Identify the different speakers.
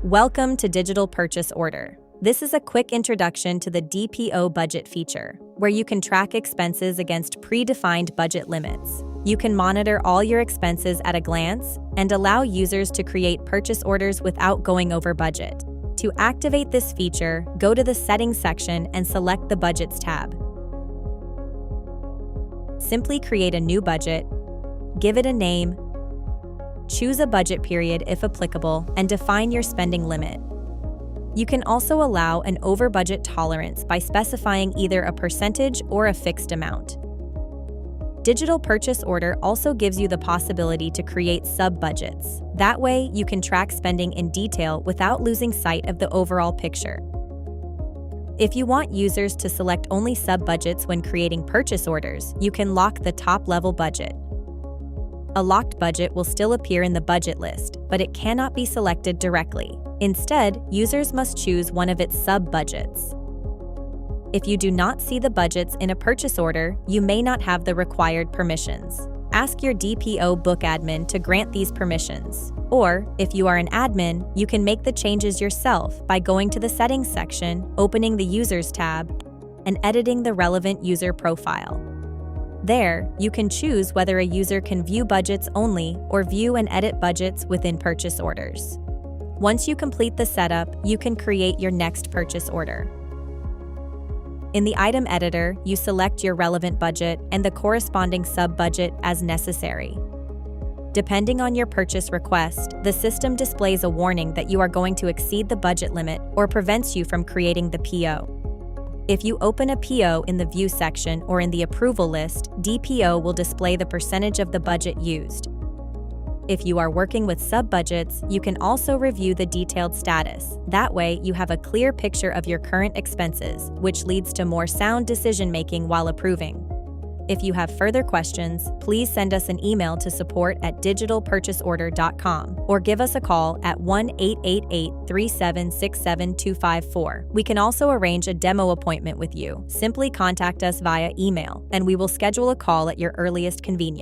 Speaker 1: Welcome to Digital Purchase Order. This is a quick introduction to the DPO budget feature, where you can track expenses against predefined budget limits. You can monitor all your expenses at a glance and allow users to create purchase orders without going over budget. To activate this feature, go to the Settings section and select the Budgets tab. Simply create a new budget, give it a name, choose a budget period if applicable, and define your spending limit. You can also allow an over-budget tolerance by specifying either a percentage or a fixed amount. Digital Purchase Order also gives you the possibility to create sub-budgets. That way, you can track spending in detail without losing sight of the overall picture. If you want users to select only sub-budgets when creating purchase orders, you can lock the top-level budget. A locked budget will still appear in the budget list, but it cannot be selected directly. Instead, users must choose one of its sub-budgets. If you do not see the budgets in a purchase order, you may not have the required permissions. Ask your DPO book admin to grant these permissions. Or, if you are an admin, you can make the changes yourself by going to the Settings section, opening the Users tab, and editing the relevant user profile. There, you can choose whether a user can view budgets only or view and edit budgets within purchase orders. Once you complete the setup, you can create your next purchase order. In the item editor, you select your relevant budget and the corresponding sub-budget as necessary. Depending on your purchase request, the system displays a warning that you are going to exceed the budget limit or prevents you from creating the PO. If you open a PO in the View section or in the Approval list, DPO will display the percentage of the budget used. If you are working with sub-budgets, you can also review the detailed status. That way, you have a clear picture of your current expenses, which leads to more sound decision-making while approving. If you have further questions, please send us an email to support@digitalpurchaseorder.com or give us a call at 1-888-3767254. We can also arrange a demo appointment with you. Simply contact us via email, and we will schedule a call at your earliest convenience.